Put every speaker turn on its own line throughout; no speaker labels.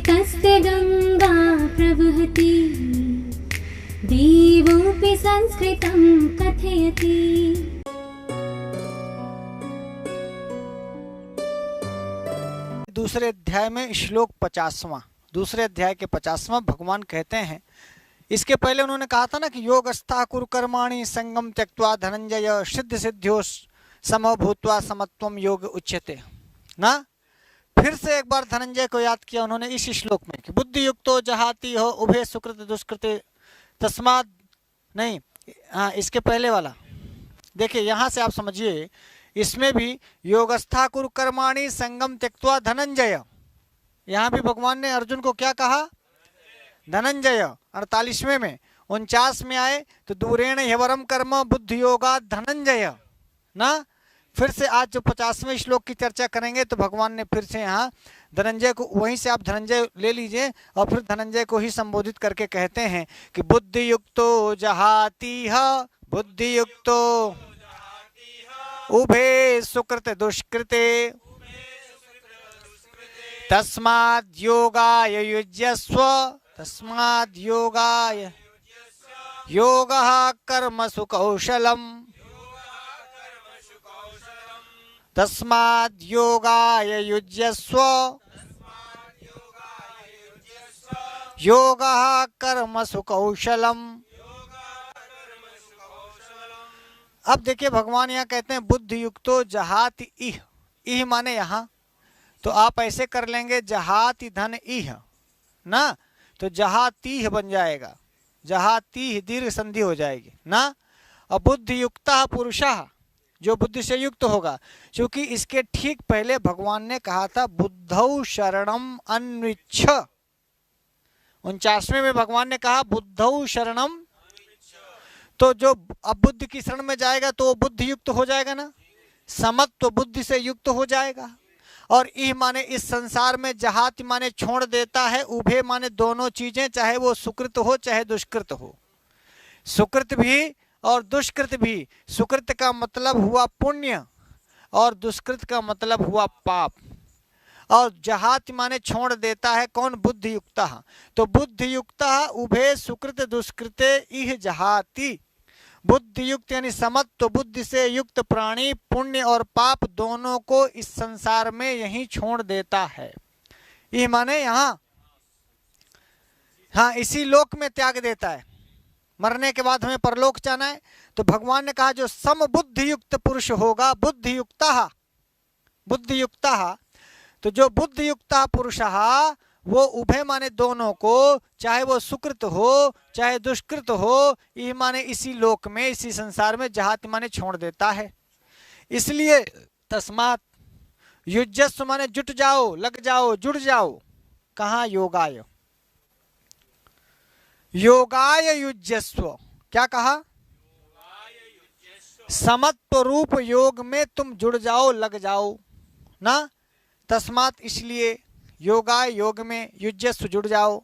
तस्य गंगा प्रवहति देवोऽपि संस्कृतं कथयति।
दूसरे अध्याय में श्लोक 50वां, दूसरे अध्याय के 50वां भगवान कहते हैं। इसके पहले उन्होंने कहा था ना कि योगस्था कुरु कर्माणि संगम त्यक्त्वा धनंजय सिद्ध सिद्ध्यो समो भूत्वा समत्वम योग उच्यते ना। फिर से एक बार धनंजय को याद किया उन्होंने इस श्लोक में कि बुद्धि युक्तो जहाति हो उभे सुकृत दुष्कृते तस्माद नहीं। हाँ, इसके पहले वाला देखिए, यहाँ से आप समझिए, इसमें भी योगस्था कुरु कर्माणि संगम त्यक्त्वा धनंजय, यहाँ भी भगवान ने अर्जुन को क्या कहा? धनंजय। 48वें में 49 में आए तो दूरेण ह्यवरम कर्म बुद्धि योगा धनंजय ना। फिर से आज जो 50वें श्लोक की चर्चा करेंगे तो भगवान ने फिर से यहाँ धनंजय को, वहीं से आप धनंजय ले लीजिए और फिर धनंजय को ही संबोधित करके कहते हैं कि बुद्धि युक्तो जहाति बुद्धि युक्तो उभे सुकृत दुष्कृते तस्माद् योगाय युज्यस्व तस्माद् योगाय योगः कर्मसु कौशलम् तस्माद् योगाय युज्यस्व योगः कर्मसु कौशलम्। अब देखिए भगवान यहाँ कहते हैं बुद्धि युक्तो जहाति इह, इह माने यहाँ, तो आप ऐसे कर लेंगे जहाति धन इह ना, तो जहातीह बन जाएगा, जहातीह दीर्घ संधि हो जाएगी ना। और बुद्धि युक्ता पुरुषः, जो बुद्धि से युक्त होगा, क्योंकि इसके ठीक पहले भगवान ने कहा था बुद्धौ शरणम अन्विच्छ। 49वें में भगवान ने कहा बुद्धौ शरणम, तो जो अब बुद्धि की शरण में जाएगा तो वो बुद्धि युक्त हो जाएगा ना, समत्व बुद्धि से युक्त हो जाएगा। और इह माने इस संसार में, जहाति माने छोड़ देता है, उभे माने दोनों चीजें, चाहे वो सुकृत हो चाहे दुष्कृत हो, सुकृत भी और दुष्कृत भी। सुकृत का मतलब हुआ पुण्य और दुष्कृत का मतलब हुआ पाप। और जहाति माने छोड़ देता है कौन? बुद्धि युक्ता। तो बुद्धि युक्ता उभे सुकृत दुष्कृते इह जहाति। बुद्धि युक्त यानी समत्व बुद्धि से युक्त प्राणी पुण्य और पाप दोनों को इस संसार में यही छोड़ देता है। ये माने यहाँ, हाँ, इसी लोक में त्याग देता है। मरने के बाद हमें परलोक जाना है, तो भगवान ने कहा जो सम बुद्धि युक्त पुरुष होगा, बुद्धि युक्ता, बुद्धि युक्ता, तो जो बुद्धि युक्ता पुरुष वो उभय माने दोनों को, चाहे वो सुकृत हो चाहे दुष्कृत हो, ये माने इसी लोक में, इसी संसार में जहाति माने छोड़ देता है। इसलिए तस्मात् युज्यस्व माने जुट जाओ, लग जाओ, जुड़ जाओ। कहाँ? योगाय, योगाय युज्यस्व। क्या कहा? समत्व रूप योग में तुम जुड़ जाओ, लग जाओ ना। तस्मात् इसलिए, योगाय योग में, युज्यस्व जुड़ जाओ।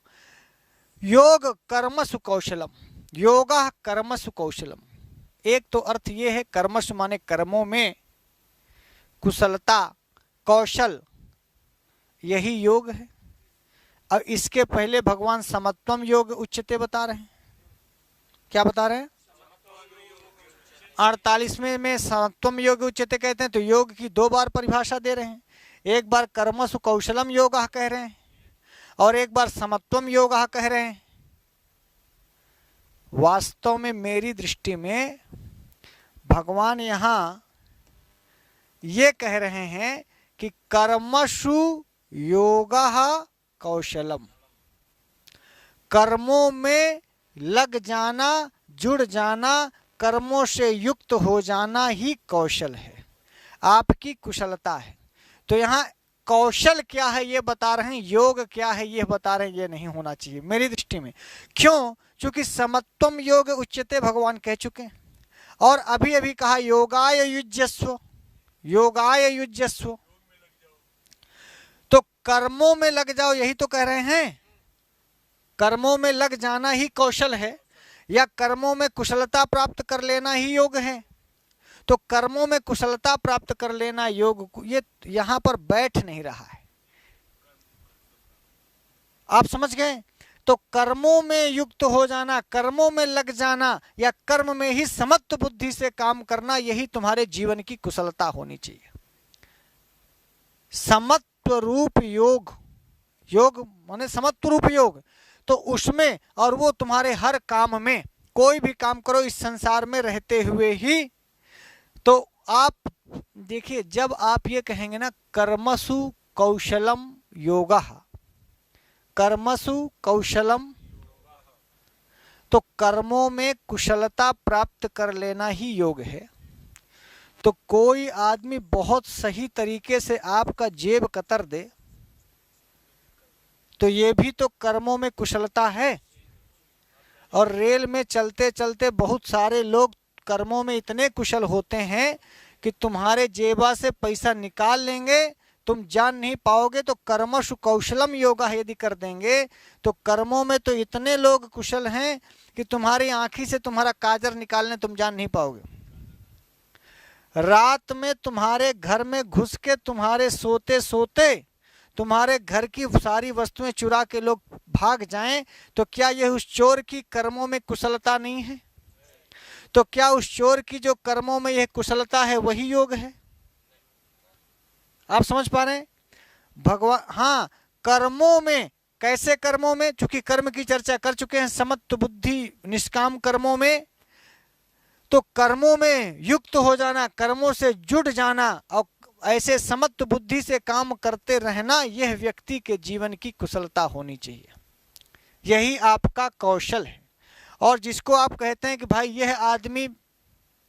योग कर्मसु कौशलम, योगः कर्मसु कौशलम। एक तो अर्थ ये है कर्मसु माने कर्मों में, कुशलता कौशल, यही योग है। अब इसके पहले भगवान समत्वम योग उच्यते बता रहे हैं। क्या बता रहे हैं? 48वें में समत्वम योग उच्यते कहते हैं, तो योग की 2 बार परिभाषा दे रहे हैं। एक बार कर्मसु कौशलम योगः कह रहे हैं और एक बार समत्वम योगः कह रहे हैं। वास्तव में मेरी दृष्टि में भगवान यहाँ ये कह रहे हैं कि कर्मसु योगः कौशलम, कर्मों में लग जाना, जुड़ जाना, कर्मों से युक्त हो जाना ही कौशल है, आपकी कुशलता है। तो यहाँ कौशल क्या है ये बता रहे हैं, योग क्या है ये बता रहे हैं। ये नहीं होना चाहिए मेरी दृष्टि में। क्यों? क्योंकि समत्वम योग उच्यते भगवान कह चुके हैं और अभी अभी कहा योगाय युज्यस्व, योगाय युज्यस्व। तो कर्मों में लग जाओ, यही तो कह रहे हैं। कर्मों में लग जाना ही कौशल है या कर्मों में कुशलता प्राप्त कर लेना ही योग है। तो कर्मों में कुशलता प्राप्त कर लेना योग, ये यहाँ पर बैठ नहीं रहा है। आप समझ गए? तो कर्मों में युक्त हो जाना, कर्मों में लग जाना, या कर्म में ही समत्व बुद्धि से काम करना, यही तुम्हारे जीवन की कुशलता होनी चाहिए। समत्व रूप योग, योग माने समत्व रूप योग, तो उसमें, और वो तुम्हारे हर काम में, कोई भी काम करो इस संसार में रहते हुए ही। तो आप देखिए, जब आप ये कहेंगे ना कर्मसु कौशलम योगः, कर्मसु कौशलम, तो कर्मों में कुशलता प्राप्त कर लेना ही योग है। तो कोई आदमी बहुत सही तरीके से आपका जेब कतर दे, तो ये भी तो कर्मों में कुशलता है। और रेल में चलते चलते बहुत सारे लोग कर्मों में इतने कुशल होते हैं कि तुम्हारे जेबा से पैसा निकाल लेंगे, तुम जान नहीं पाओगे। तो कर्मसु कौशलम योगा यदि कर देंगे तो कर्मों में तो इतने लोग कुशल हैं कि तुम्हारी आंखी से तुम्हारा काजर निकालने तुम जान नहीं पाओगे। रात में तुम्हारे घर में घुस के तुम्हारे सोते सोते तुम्हारे घर की सारी वस्तुएं चुरा के लोग भाग जाएं, तो क्या यह उस चोर की कर्मों में कुशलता नहीं है? तो क्या उस चोर की जो कर्मों में यह कुशलता है वही योग है? आप समझ पा रहे हैं? भगवान, हाँ, कर्मों में, कैसे कर्मों में? चूंकि कर्म की चर्चा कर चुके हैं, समत्व बुद्धि निष्काम कर्मों में, तो कर्मों में युक्त हो जाना, कर्मों से जुड़ जाना और ऐसे समत्व बुद्धि से काम करते रहना, यह व्यक्ति के जीवन की कुशलता होनी चाहिए। यही आपका कौशल है। और जिसको आप कहते हैं कि भाई यह आदमी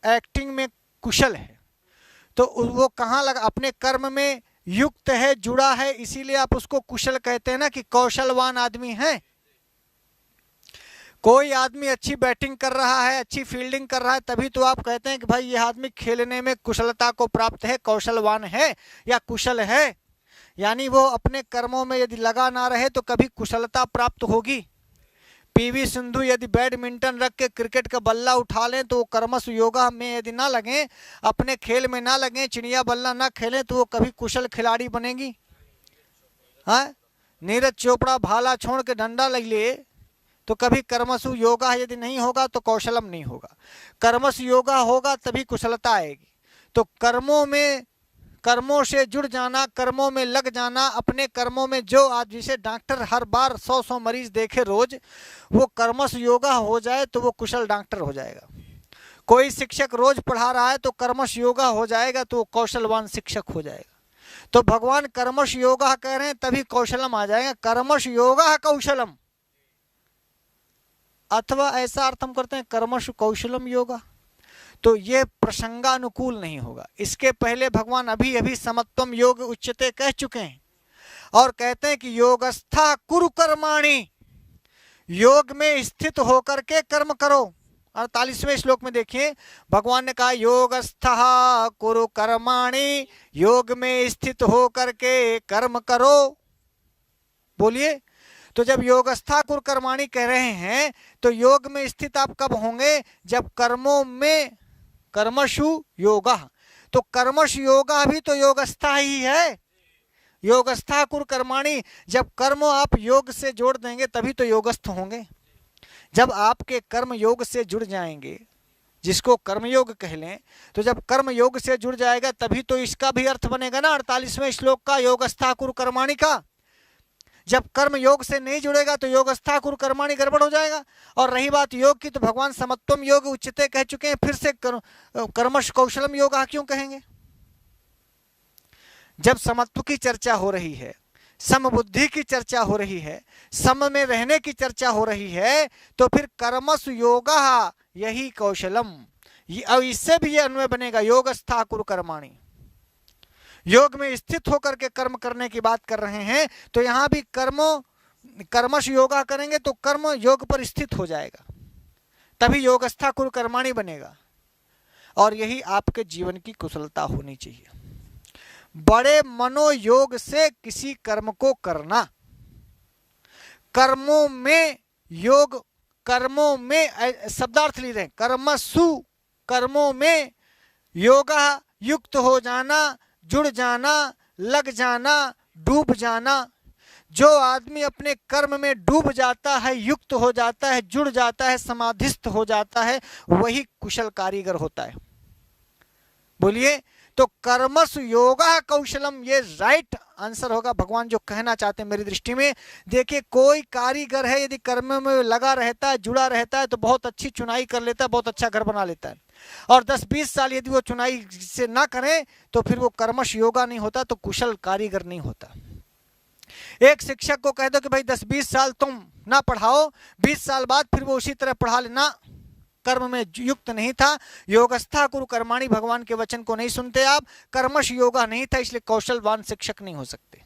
एक्टिंग में कुशल है, तो वो कहाँ लगा? अपने कर्म में युक्त है, जुड़ा है, इसीलिए आप उसको कुशल कहते हैं ना, कि कौशलवान आदमी है। कोई आदमी अच्छी बैटिंग कर रहा है, अच्छी फील्डिंग कर रहा है, तभी तो आप कहते हैं कि भाई यह आदमी खेलने में कुशलता को प्राप्त है, कौशलवान है या कुशल है। यानी वो अपने कर्मों में यदि लगा ना रहे तो कभी कुशलता प्राप्त होगी? पीवी सिंधु यदि बैडमिंटन रख के क्रिकेट का बल्ला उठा लें तो वो कर्मसु योगा में यदि ना लगे, अपने खेल में ना लगे, चिड़िया बल्ला ना खेलें, तो वो कभी कुशल खिलाड़ी बनेगी? हाँ, नीरज चोपड़ा भाला छोड़ के डंडा ले ले तो कभी कर्मसु योगा यदि नहीं होगा तो कौशलम नहीं होगा। कर्मसु योगा होगा तभी कुशलता आएगी। तो कर्मों में, कर्मों से जुड़ जाना, कर्मों में लग जाना, अपने कर्मों में, जो आज जिसे डॉक्टर हर बार 100 मरीज देखे रोज, वो कर्मसु योगा हो जाए तो वो कुशल डॉक्टर हो जाएगा। कोई शिक्षक रोज पढ़ा रहा है तो कर्मसु योगा हो जाएगा तो वो कौशलवान शिक्षक हो जाएगा। तो भगवान कर्मसु योगा कह रहे हैं तभी कौशलम आ जाएगा। कर्मसु योगा कौशलम, अथवा ऐसा अर्थ हम करते हैं कर्मसु कौशलम योगा, तो ये प्रसंगानुकूल नहीं होगा। इसके पहले भगवान अभी अभी समत्वम योग उच्यते कह चुके हैं और कहते हैं कि योगस्था कुरु कर्माणि, योग में स्थित होकर के कर्म करो। 48वें श्लोक में देखिए भगवान ने कहा योगस्था कुरु कर्माणि, योग में स्थित होकर के कर्म करो। बोलिए, तो जब योगस्था कुरु कर्माणि कह रहे हैं तो योग में स्थित आप कब होंगे? जब कर्मों में, कर्मसु योगा, तो कर्मसु योगा भी तो योगस्था ही है। योगस्था कुरु कर्माणि, जब कर्म आप योग से जोड़ देंगे तभी तो योगस्थ होंगे। जब आपके कर्म योग से जुड़ जाएंगे, जिसको कर्मयोग कह लें, तो जब कर्म योग से जुड़ जाएगा तभी तो इसका भी अर्थ बनेगा ना 48वें श्लोक का, योगस्था कुरु कर्माणि का। जब कर्म योग से नहीं जुड़ेगा तो योगस्था कुरु कर्माणि गड़बड़ हो जाएगा। और रही बात योग की, तो भगवान समत्वम योग उच्यते कह चुके हैं, फिर से कर्मश कौशलम योग क्यों कहेंगे? जब समत्व की चर्चा हो रही है, समबुद्धि की चर्चा हो रही है, सम में रहने की चर्चा हो रही है, तो फिर कर्मसु योगा यही कौशलम, अब इससे भी ये अन्वय बनेगा योगस्था कुरु कर्माणि। योग में स्थित होकर के कर्म करने की बात कर रहे हैं, तो यहां भी कर्मश योगा करेंगे तो कर्म योग पर स्थित हो जाएगा, तभी योगस्था कुरु कर्माणि बनेगा। और यही आपके जीवन की कुशलता होनी चाहिए। बड़े मनोयोग से किसी कर्म को करना, कर्मों में योग, कर्मों में शब्दार्थ ली रहे, कर्मसु, कर्मों में योगा युक्त हो जाना, जुड़ जाना, लग जाना, डूब जाना। जो आदमी अपने कर्म में डूब जाता है, युक्त हो जाता है, जुड़ जाता है, समाधिस्थ हो जाता है, वही कुशल कारीगर होता है। बोलिए, तो कर्मसु योगा कौशलम, ये राइट आंसर होगा भगवान जो कहना चाहते हैं मेरी दृष्टि में। देखिए, कोई कारीगर है यदि कर्म में लगा रहता है, जुड़ा रहता है, तो बहुत अच्छी चुनाई कर लेता है, बहुत अच्छा घर बना लेता है। और 10-20 साल यदि वो चुनाई से ना करें तो फिर वो कर्मश योगा नहीं होता, तो कुशल कारीगर नहीं होता। एक शिक्षक को कह दो कि भाई 10-20 साल तुम ना पढ़ाओ, 20 साल बाद फिर वो उसी तरह पढ़ा लेना, कर्म में युक्त नहीं था। योगस्था कुरु कर्माणि, भगवान के वचन को नहीं सुनते आप, कर्मश योगा नहीं था, इसलिए कौशलवान शिक्षक नहीं हो सकते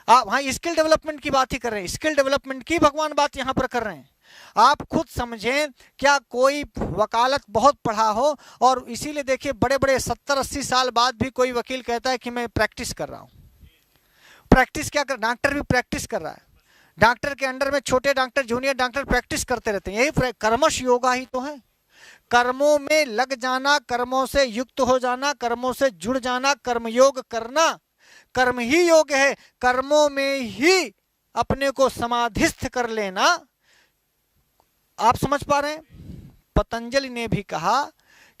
आप। हाँ, स्किल डेवलपमेंट की बात ही कर रहे हैं, स्किल डेवलपमेंट की भगवान बात यहां पर कर रहे हैं। आप खुद समझें, क्या कोई वकालत बहुत पढ़ा हो और इसीलिए देखिए बड़े बड़े 70-80 साल बाद भी कोई वकील कहता है कि मैं प्रैक्टिस कर रहा हूं। प्रैक्टिस क्या कर, डॉक्टर भी प्रैक्टिस कर रहा है, डॉक्टर के अंडर में छोटे डॉक्टर, जूनियर डॉक्टर प्रैक्टिस करते रहते हैं। यही कर्मश योगा ही तो है। कर्मों में लग जाना, कर्मों से युक्त हो जाना, कर्मों से जुड़ जाना, कर्मयोग करना, कर्म ही योग है। कर्मों में ही अपने को समाधिस्थ कर लेना। आप समझ पा रहे हैं? पतंजलि ने भी कहा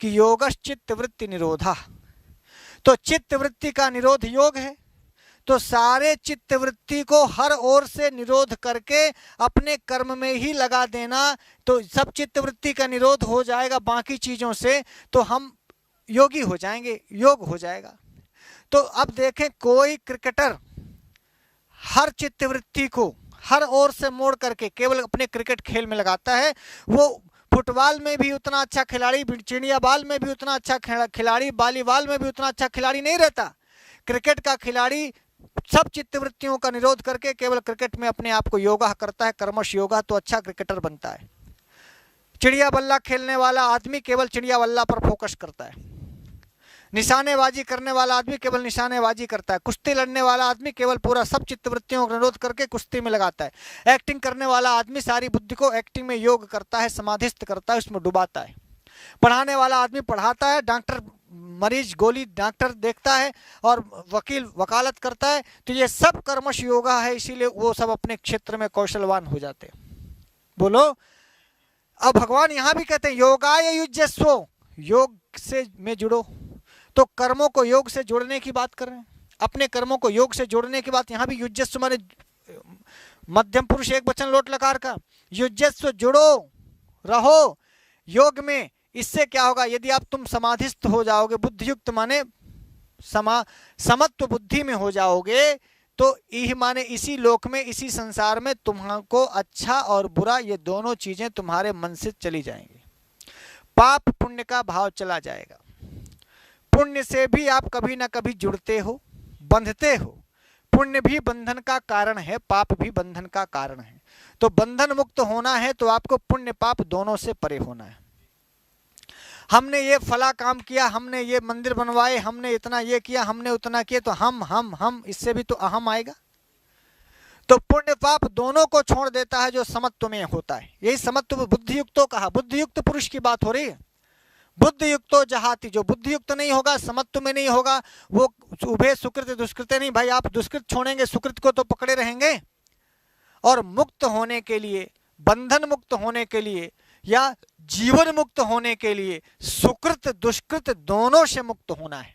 कि योगश्च चित्त वृत्ति निरोधा, तो चित्त वृत्ति का निरोध योग है। तो सारे चित्त वृत्ति को हर ओर से निरोध करके अपने कर्म में ही लगा देना, तो सब चित्त वृत्ति का निरोध हो जाएगा बाकी चीजों से, तो हम योगी हो जाएंगे, योग हो जाएगा। तो अब देखें, कोई क्रिकेटर हर चित्त वृत्ति को हर ओर से मोड़ करके केवल अपने क्रिकेट खेल में लगाता है, वो फुटबॉल में भी उतना अच्छा खिलाड़ी, चिड़िया बाल में भी उतना अच्छा खिलाड़ी, वॉलीबॉल में भी उतना अच्छा खिलाड़ी नहीं रहता। क्रिकेट का खिलाड़ी सब चित्तवृत्तियों का निरोध करके केवल क्रिकेट में अपने आप को योगा करता है, कर्मश योगा, तो अच्छा क्रिकेटर बनता है। चिड़िया बल्ला खेलने वाला आदमी केवल चिड़िया बल्ला पर फोकस करता है, निशानेबाजी करने वाला आदमी केवल निशानेबाजी करता है, कुश्ती लड़ने वाला आदमी केवल पूरा सब चित्तवृत्तियों का निरोध करके कुश्ती में लगाता है, एक्टिंग करने वाला आदमी सारी बुद्धि को एक्टिंग में योग करता है, समाधिस्थ करता है, उसमें डुबाता है, पढ़ाने वाला आदमी पढ़ाता है, डॉक्टर मरीज गोली डॉक्टर देखता है, और वकील वकालत करता है। तो ये सब कर्मश योगा है, इसीलिए वो सब अपने क्षेत्र में कौशलवान हो जाते हैं। बोलो, अब भगवान यहां भी कहते हैं योगाय युज्यस्व, योग से में जुड़ो। तो कर्मों को योग से जोड़ने की बात कर रहे हैं, अपने कर्मों को योग से जोड़ने की बात। यहां भी युज्यस्व माने मध्यम पुरुष एक वचन लोट लकार का, युज्यस्व, जुड़ो, रहो योग में। इससे क्या होगा, यदि आप तुम समाधिस्थ हो जाओगे, बुद्धियुक्त माने समत्व बुद्धि में हो जाओगे, तो यह माने इसी लोक में, इसी संसार में तुमको अच्छा और बुरा ये दोनों चीजें तुम्हारे मन से चली जाएंगी। पाप पुण्य का भाव चला जाएगा। पुण्य से भी आप कभी ना कभी जुड़ते हो, बंधते हो। पुण्य भी बंधन का कारण है, पाप भी बंधन का कारण है। तो बंधन मुक्त होना है तो आपको पुण्य पाप दोनों से परे होना है। हमने ये फला काम किया, हमने ये मंदिर बनवाए, हमने इतना ये किया, हमने उतना किया, तो हम इससे भी तो अहम आएगा। तो पुण्य पाप दोनों को छोड़ देता है जो समत्व में होता है। यही समत्व बुद्धियुक्तों कहा, बुद्धियुक्त पुरुष की बात हो रही है। बुद्धियुक्तो जहाति, जो बुद्धियुक्त नहीं होगा, समत्व में नहीं होगा, वो उभय सुकृत दुष्कृत नहीं। भाई आप दुष्कृत छोड़ेंगे, सुकृत को तो पकड़े रहेंगे। और मुक्त होने के लिए, बंधन मुक्त होने के लिए या जीवन मुक्त होने के लिए सुकृत दुष्कृत दोनों से मुक्त होना है।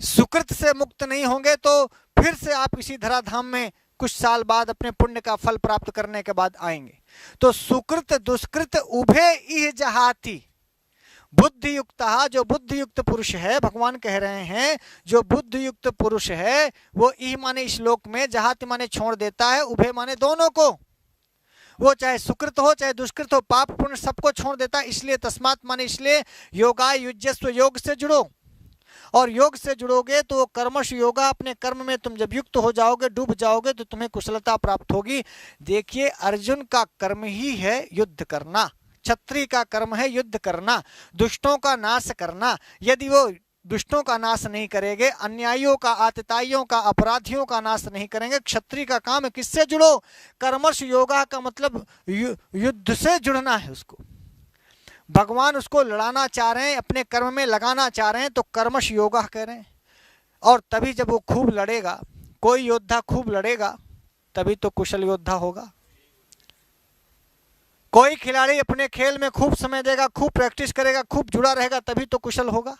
सुकृत से मुक्त नहीं होंगे तो फिर से आप इसी धराधाम में कुछ साल बाद अपने पुण्य का फल प्राप्त करने के बाद आएंगे। तो सुकृत दुष्कृत उभय इह जहाति, बुद्धियुक्त, जो बुद्धियुक्त पुरुष है, भगवान कह रहे हैं जो बुद्धियुक्त पुरुष है वो इह माने इस श्लोक में, जहाति माने छोड़ देता है, उभय माने दोनों को, वो चाहे सुकृत हो चाहे दुष्कृत हो, पाप पुण्य सबको छोड़ देता है। इसलिए तस्मात् माने इसलिए योगाय युज्यस्व, योग से जुड़ो। और योग से जुड़ोगे तो कर्मश योगा, अपने कर्म में तुम जब युक्त हो जाओगे, डूब जाओगे, तो तुम्हें कुशलता प्राप्त होगी। देखिए, अर्जुन का कर्म ही है युद्ध करना, क्षत्रिय का कर्म है युद्ध करना, दुष्टों का नाश करना। यदि वो दुष्टों का नाश नहीं करेंगे, अन्यायियों का, आतताइयों का, अपराधियों का नाश नहीं करेंगे, क्षत्रिय का काम है किससे जुड़ो? कर्मश योगा का मतलब युद्ध से जुड़ना है। उसको भगवान उसको लड़ाना चाह रहे हैं, अपने कर्म में लगाना चाह रहे हैं, तो कर्मश योगा कह रहे हैं। और तभी जब वो खूब लड़ेगा, कोई योद्धा खूब लड़ेगा तभी तो कुशल योद्धा होगा। कोई खिलाड़ी अपने खेल में खूब समय देगा, खूब प्रैक्टिस करेगा, खूब जुड़ा रहेगा तभी तो कुशल होगा।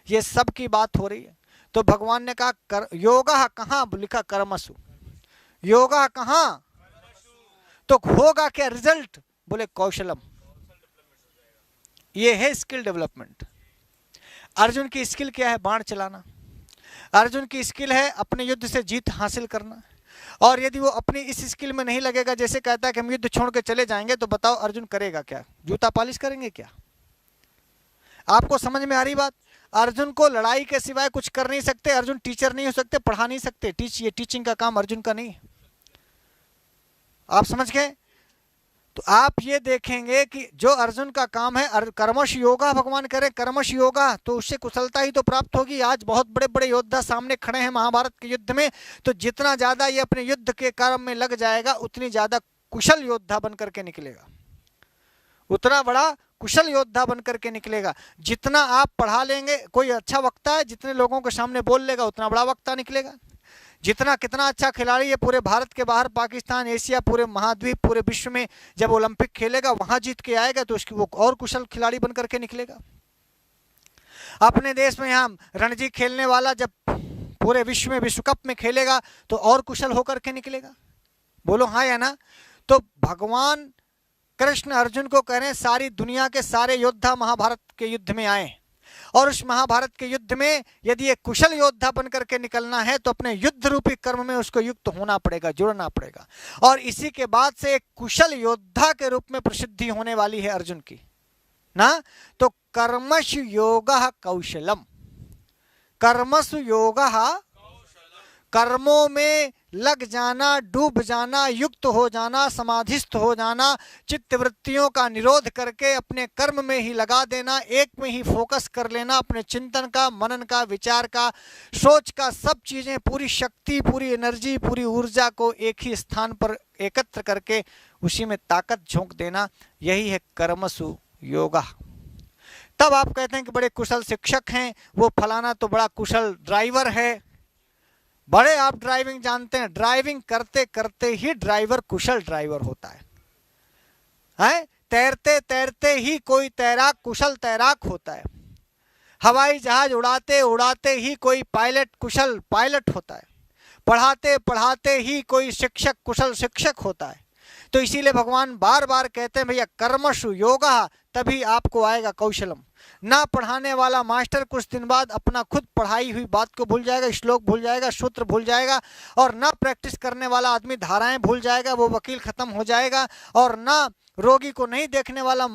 ये सब की बात हो रही है। तो भगवान ने कहा योगा कहाँ लिखा, कर्मसु। योगा कहाँ, तो होगा क्या रिजल्ट, बोले कौशलम। ये है स्किल डेवलपमेंट। अर्जुन की स्किल क्या है, बाण चलाना। अर्जुन की स्किल है अपने युद्ध से जीत हासिल करना। और यदि वो अपनी इस स्किल में नहीं लगेगा, जैसे कहता है कि हम युद्ध छोड़ के चले जाएंगे, तो बताओ अर्जुन करेगा क्या, जूता पॉलिश करेंगे क्या? आपको समझ में आ रही बात? अर्जुन को लड़ाई के सिवाय कुछ कर नहीं सकते। अर्जुन टीचर नहीं हो सकते, पढ़ा नहीं सकते। ये टीचिंग का काम अर्जुन का नहीं है। आप समझ गए? तो आप ये देखेंगे कि जो अर्जुन का काम है, कर्मश योगा, भगवान करें कर्मश योगा, तो उससे कुशलता ही तो प्राप्त होगी। आज बहुत बड़े बड़े योद्धा सामने खड़े हैं महाभारत के युद्ध में, तो जितना ज्यादा ये अपने युद्ध के कर्म में लग जाएगा उतनी ज्यादा कुशल योद्धा बन करके निकलेगा, उतना बड़ा कुशल योद्धा बन करके निकलेगा। जितना आप पढ़ा लेंगे, कोई अच्छा वक्ता है जितने लोगों के सामने बोल लेगा उतना बड़ा वक्ता निकलेगा। जितना कितना अच्छा खिलाड़ी है, पूरे भारत के बाहर, पाकिस्तान, एशिया, पूरे महाद्वीप, पूरे विश्व में जब ओलंपिक खेलेगा, वहां जीत के आएगा तो उसकी वो और कुशल खिलाड़ी बन करके निकलेगा। अपने देश में यहाँ रणजी खेलने वाला जब पूरे विश्व में विश्व कप में खेलेगा तो और कुशल होकर के निकलेगा। बोलो हाँ या ना? तो भगवान कृष्ण अर्जुन को कह रहे हैं सारी दुनिया के सारे योद्धा महाभारत के युद्ध में आए, और उस महाभारत के युद्ध में यदि एक कुशल योद्धा बन करके निकलना है तो अपने युद्ध रूपी कर्म में उसको युक्त होना पड़ेगा, जुड़ना पड़ेगा। और इसी के बाद से एक कुशल योद्धा के रूप में प्रसिद्धि होने वाली है अर्जुन की ना। तो कर्मश योगः कौशलम, कर्मसु योगः, कर्मों में लग जाना, डूब जाना, युक्त हो जाना, समाधिस्थ हो जाना, चित्त वृत्तियों का निरोध करके अपने कर्म में ही लगा देना, एक में ही फोकस कर लेना, अपने चिंतन का, मनन का, विचार का, सोच का, सब चीजें, पूरी शक्ति, पूरी एनर्जी, पूरी ऊर्जा को एक ही स्थान पर एकत्र करके उसी में ताकत झोंक देना, यही है कर्मसु योगा। तब आप कहते हैं कि बड़े कुशल शिक्षक हैं, वो फलाना तो बड़ा कुशल ड्राइवर है। बड़े आप ड्राइविंग जानते हैं, ड्राइविंग करते करते ही ड्राइवर कुशल ड्राइवर होता है? तैरते तैरते ही कोई तैराक कुशल तैराक होता है। हवाई जहाज उड़ाते उड़ाते ही कोई पायलट कुशल पायलट होता है। पढ़ाते पढ़ाते ही कोई शिक्षक कुशल शिक्षक होता है। तो इसीलिए भगवान बार बार कहते हैं भैया कर्मशु योगा, तभी आपको आएगा कौशलम। ना पढ़ाने वाला मास्टर कुछ दिन बाद अपना खुद पढ़ाई हुई बात को भूल जाएगा, श्लोक भूल जाएगा, सूत्र भूल जाएगा। और ना प्रैक्टिस करने वाला आदमी धाराएं भूल जाएगा, वो वकील खत्म हो जाएगा। और ना रोगी को नहीं देखने वाला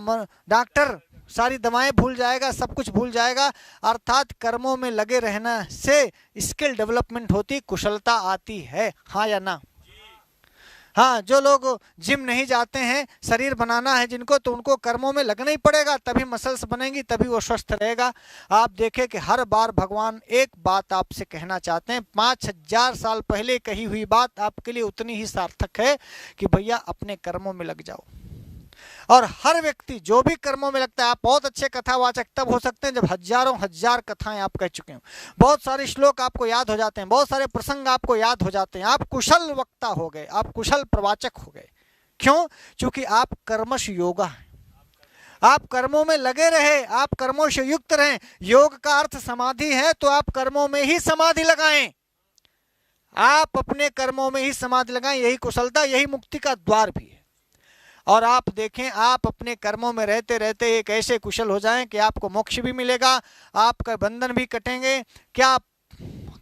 डॉक्टर सारी दवाएं भूल जाएगा, सब कुछ भूल जाएगा। अर्थात कर्मों में लगे रहने से स्किल डेवलपमेंट होती, कुशलता आती है। हाँ या ना? हाँ, जो लोग जिम नहीं जाते हैं, शरीर बनाना है जिनको, तो उनको कर्मों में लगना ही पड़ेगा, तभी मसल्स बनेंगी, तभी वो स्वस्थ रहेगा। आप देखें कि हर बार भगवान एक बात आपसे कहना चाहते हैं, 5000 साल पहले कही हुई बात आपके लिए उतनी ही सार्थक है कि भैया अपने कर्मों में लग जाओ। और हर व्यक्ति जो भी कर्मों में लगता है, आप बहुत अच्छे कथावाचक तब हो सकते हैं जब हजारों हजार कथाएं आप कह चुके हो, बहुत सारे श्लोक आपको याद हो जाते हैं, बहुत सारे प्रसंग आपको याद हो जाते हैं, आप कुशल वक्ता हो गए, आप कुशल प्रवाचक हो गए। क्यों? क्योंकि आप कर्मश योगा हैं, आप कर्मों में लगे रहे, आप कर्मों से युक्त रहें। योग का अर्थ समाधि है, तो आप कर्मों में ही समाधि लगाएं, आप अपने कर्मों में ही समाधि लगाएं। यही कुशलता, यही मुक्ति का द्वार भी है। और आप देखें, आप अपने कर्मों में रहते रहते एक ऐसे कुशल हो जाएं कि आपको मोक्ष भी मिलेगा, आपका बंधन भी कटेंगे। क्या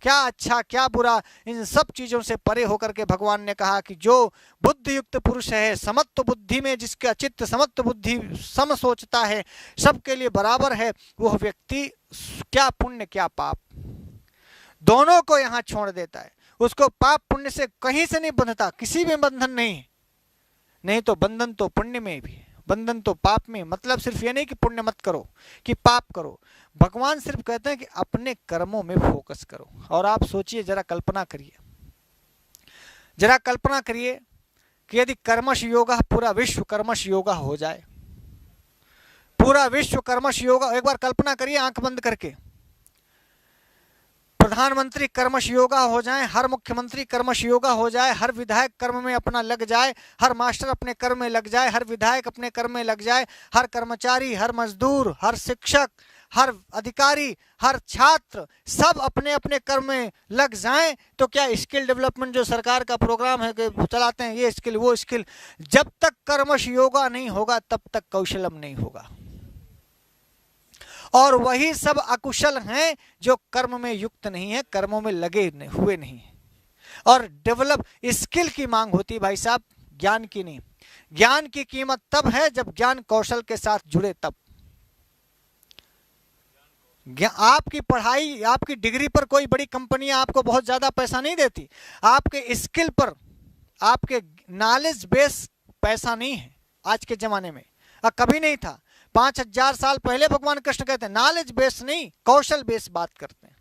क्या अच्छा क्या बुरा, इन सब चीज़ों से परे होकर के भगवान ने कहा कि जो बुद्धि युक्त पुरुष है, समत्व बुद्धि में जिसका चित्त समत्व बुद्धि सम सोचता है, सबके लिए बराबर है, वह व्यक्ति क्या पुण्य क्या पाप दोनों को यहाँ छोड़ देता है। उसको पाप पुण्य से कहीं से नहीं बंधता, किसी में बंधन नहीं तो बंधन तो पुण्य में भी, बंधन तो पाप में। मतलब सिर्फ ये नहीं कि पुण्य मत करो कि पाप करो, भगवान सिर्फ कहते हैं कि अपने कर्मों में फोकस करो। और आप सोचिए, जरा कल्पना करिए कि यदि कर्मश योगा, पूरा विश्व कर्मश योगा हो जाए, पूरा विश्व कर्मश योगा, एक बार कल्पना करिए आंख बंद करके, प्रधानमंत्री कर्मश योगा हो जाएं, हर मुख्यमंत्री कर्मश योगा हो जाए, हर विधायक कर्म में अपना लग जाए, हर मास्टर अपने कर्म में लग जाए, हर विधायक अपने कर्म में लग जाए, हर कर्मचारी, हर मजदूर, हर शिक्षक, हर अधिकारी, हर छात्र सब अपने अपने कर्म में लग जाएं, तो क्या स्किल डेवलपमेंट जो सरकार का प्रोग्राम है कि चलाते हैं, ये स्किल वो स्किल, जब तक कर्मश योगा नहीं होगा तब तक कौशलम नहीं होगा। और वही सब अकुशल हैं जो कर्म में युक्त नहीं है, कर्मों में लगे हुए नहीं है। और डेवलप स्किल की मांग होती है भाई साहब, ज्ञान की नहीं। ज्ञान की कीमत तब है जब ज्ञान कौशल के साथ जुड़े, तब। आपकी पढ़ाई, आपकी डिग्री पर कोई बड़ी कंपनी आपको बहुत ज्यादा पैसा नहीं देती, आपके स्किल पर, आपके नॉलेज बेस पैसा नहीं है आज के जमाने में, और कभी नहीं था। 5000 साल पहले भगवान कृष्ण कहते हैं नॉलेज बेस नहीं, कौशल बेस बात करते हैं।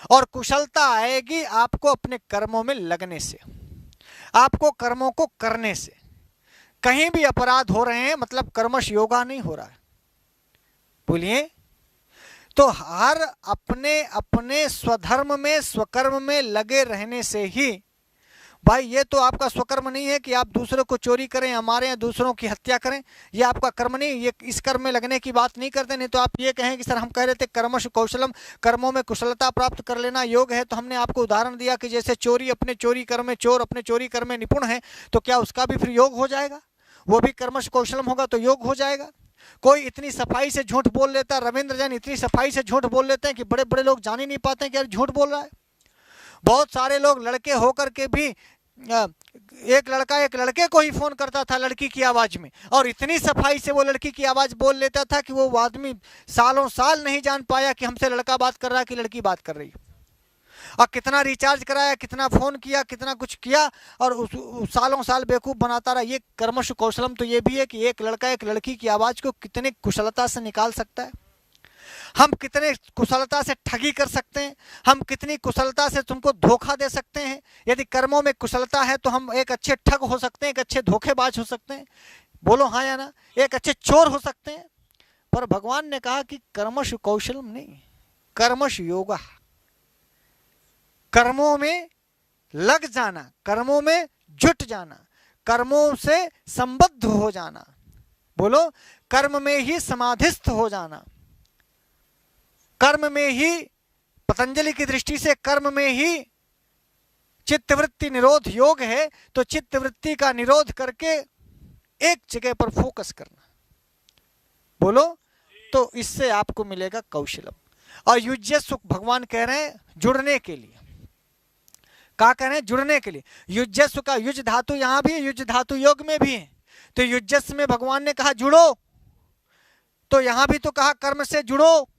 और कुशलता आएगी आपको अपने कर्मों में लगने से, आपको कर्मों को करने से। कहीं भी अपराध हो रहे हैं मतलब कर्मश योगा नहीं हो रहा है, बोलिए। तो हर अपने अपने स्वधर्म में, स्वकर्म में लगे रहने से ही, भाई ये तो आपका स्वकर्म नहीं है कि आप दूसरों को चोरी करें, हमारे यहाँ दूसरों की हत्या करें, ये आपका कर्म नहीं, ये इस कर्म में लगने की बात नहीं करते। नहीं तो आप ये कहें कि सर हम कह रहे थे कर्मश कौशलम, कर्मों में कुशलता प्राप्त कर लेना योग है, तो हमने आपको उदाहरण दिया कि जैसे चोरी अपने चोरी कर्म में, चोर अपने चोरी कर्म में निपुण है, तो क्या उसका भी फिर योग हो जाएगा? वो भी कर्मश कौशलम होगा तो योग हो जाएगा। कोई इतनी सफाई से झूठ बोल लेता है, रविंद्र जैन इतनी सफाई से झूठ बोल लेते हैं कि बड़े बड़े लोग जान ही नहीं पाते हैं कि यार झूठ बोल रहा है। बहुत सारे लोग लड़के होकर के भी, एक लड़का एक लड़के को ही फोन करता था लड़की की आवाज में, और इतनी सफाई से वो लड़की की आवाज बोल लेता था कि वो आदमी सालों साल नहीं जान पाया कि हमसे लड़का बात कर रहा है कि लड़की बात कर रही है। और कितना रिचार्ज कराया, कितना फोन किया, कितना कुछ किया, और सालों साल बेवकूफ बनाता रहा। ये कर्मश कौशलम तो ये भी है कि एक लड़का एक लड़की की आवाज को कितने कुशलता से निकाल सकता है, हम कितने कुशलता से ठगी कर सकते हैं, हम कितनी कुशलता से तुमको धोखा दे सकते हैं। यदि कर्मों में कुशलता है तो हम एक अच्छे ठग हो सकते हैं, एक अच्छे धोखेबाज हो सकते हैं, बोलो हाँ या ना, एक अच्छे चोर हो सकते हैं। पर भगवान ने कहा कि कर्मश कौशलम नहीं, कर्मश योगा, कर्मों में लग जाना, कर्मों में जुट जाना, कर्मों से संबद्ध हो जाना, बोलो कर्म में ही समाधिस्थ हो जाना, कर्म में ही, पतंजलि की दृष्टि से कर्म में ही चित्तवृत्ति निरोध योग है। तो चित्तवृत्ति का निरोध करके एक जगह पर फोकस करना, बोलो, तो इससे आपको मिलेगा कौशलम। और युज्यस्व भगवान कह रहे हैं जुड़ने के लिए, क्या कह रहे हैं? जुड़ने के लिए। युज्यस्व का युज धातु यहां भी है, युज धातु योग में भी है। तो युज्यस्व में भगवान ने कहा जुड़ो, तो यहां भी तो कहा कर्म से जुड़ो,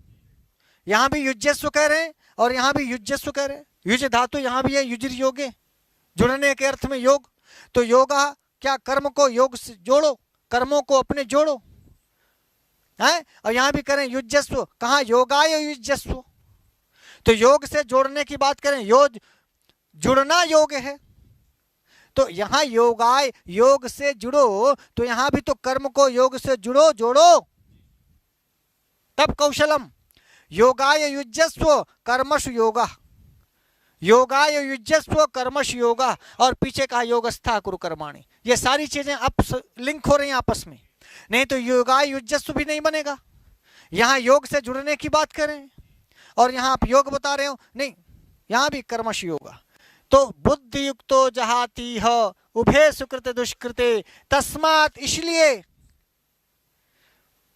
यहां भी युज्यस्व कह रहे हैं और यहां भी युज्यस्व कह रहे हैं। युज धातु यहां भी है, युजिर योगे, जुड़ने के अर्थ में योग। तो योगा क्या, कर्म को योग से जोड़ो, कर्मों को अपने जोड़ो है। और यहां भी करें युज्यस्व, कहा योगाय युज्यस्व, तो योग से जोड़ने की बात करें, योग जुड़ना योग है। तो यहां योगाय, योग से जुड़ो, तो यहां भी तो कर्म को योग से जुड़ो, जोड़ो, तब कौशलम। योगाय युज्यस्व कर्मशु योगा, योगाय युज्यस्व कर्मशु योगा, और पीछे कहा योगस्था कुरु कर्माणि। ये सारी चीजें अब लिंक हो रही हैं आपस में, नहीं तो योगाय युज्यस्व भी नहीं बनेगा। यहां योग से जुड़ने की बात करें और यहां आप योग बता रहे हो, नहीं, यहां भी कर्मशु योगा। तो बुद्धि युक्तो जहाती ह उभे सुकृत दुष्कृते, तस्मात, इसलिए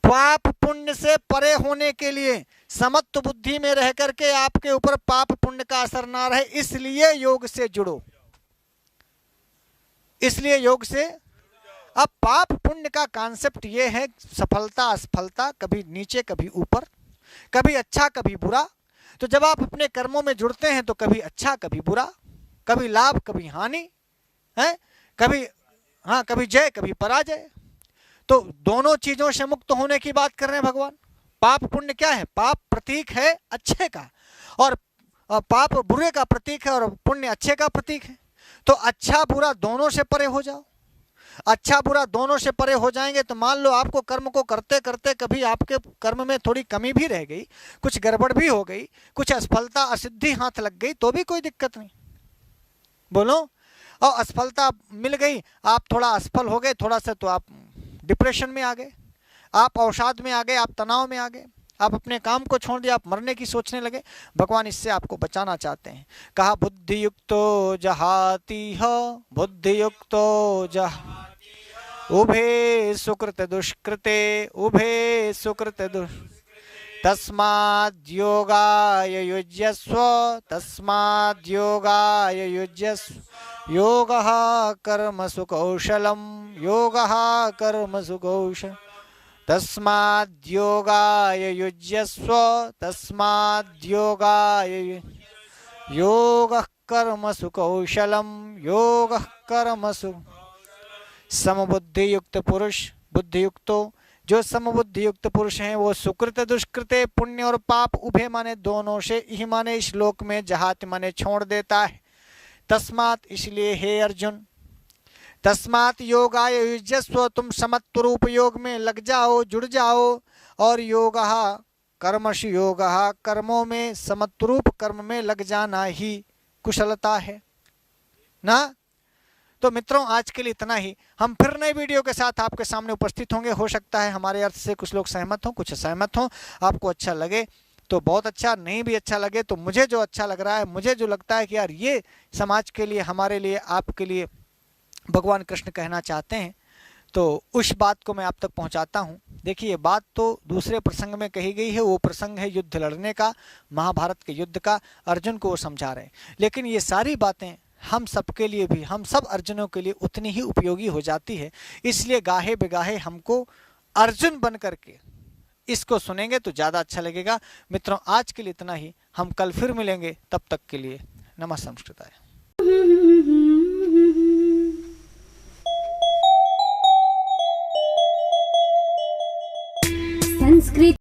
पाप पुण्य से परे होने के लिए, समत्व बुद्धि में रह करके आपके ऊपर पाप पुण्य का असर ना रहे, इसलिए योग से जुड़ो, इसलिए योग से। अब पाप पुण्य का कॉन्सेप्ट ये है, सफलता असफलता, कभी नीचे कभी ऊपर, कभी अच्छा कभी बुरा। तो जब आप अपने कर्मों में जुड़ते हैं तो कभी अच्छा कभी बुरा, कभी लाभ कभी हानि है, कभी हाँ, कभी जय कभी पराजय। तो दोनों चीजों से मुक्त होने की बात कर रहे हैं भगवान। पाप पुण्य क्या है? पाप प्रतीक है अच्छे का, और पाप बुरे का प्रतीक है, और पुण्य अच्छे का प्रतीक है। तो अच्छा बुरा दोनों से परे हो जाओ। अच्छा बुरा दोनों से परे हो जाएंगे तो मान लो आपको कर्म को करते करते कभी आपके कर्म में थोड़ी कमी भी रह गई, कुछ गड़बड़ भी हो गई, कुछ असफलता असिद्धि हाथ लग गई, तो भी कोई दिक्कत नहीं। बोलो, और असफलता मिल गई, आप थोड़ा असफल हो गए थोड़ा सा, तो आप डिप्रेशन में आ गए, आप अवसाद में आ गए, आप तनाव में आ गए, आप अपने काम को छोड़ दिया, आप मरने की सोचने लगे। भगवान इससे आपको बचाना चाहते हैं। कहा बुद्धि युक्तो जहाति ह, बुद्धि युक्तो जह उभे सुकृत दुष्कृते, उभे सुकृत दुष तस्माद् योगाय युज्यस्व, तस्माद् योगाय युज्यस्व। योगः कर्मसु कौशलम, योगः कर्मसु कौशलम, तस्माद् योगाय युज्यस्व, तस्माद् योगाय। योगः कर्मसु कौशलम, योगः कर्मसु। समबुद्धि युक्त पुरुष, बुद्धि युक्तो, जो समबुद्धि युक्त पुरुष हैं वो सुकृत दुष्कृते, पुण्य और पाप उभय माने दोनों से, इह माने इस लोक में, जहात माने छोड़ देता है। तस्मात इसलिए हे अर्जुन, तस्मात योगाय युज्यस्व, तुम समत्व रूप योग में लग जाओ, जुड़ जाओ। और योगः कर्मसु, योगः कर्मों में, समत्व रूप कर्म में लग जाना ही कुशलता है ना। तो मित्रों आज के लिए इतना ही। हम फिर नए वीडियो के साथ आपके सामने उपस्थित होंगे। हो सकता है हमारे अर्थ से कुछ लोग सहमत हों, कुछ असहमत हों। आपको अच्छा लगे तो बहुत अच्छा, नहीं भी अच्छा लगे तो मुझे जो अच्छा लग रहा है, मुझे जो लगता है कि यार ये समाज के लिए, हमारे लिए, आपके लिए भगवान कृष्ण कहना चाहते हैं, तो उस बात को मैं आप तक पहुंचाता हूं। देखिए बात तो दूसरे प्रसंग में कही गई है, वो प्रसंग है युद्ध लड़ने का, महाभारत के युद्ध का। अर्जुन को वो समझा रहे हैं, लेकिन ये सारी बातें हम सबके लिए भी, हम सब अर्जुनों के लिए उतनी ही उपयोगी हो जाती है। इसलिए गाहे बेगाहे हमको अर्जुन बन करके इसको सुनेंगे तो ज़्यादा अच्छा लगेगा। मित्रों आज के लिए इतना ही, हम कल फिर मिलेंगे, तब तक के लिए नमः संस्कृताय।
संस्कृत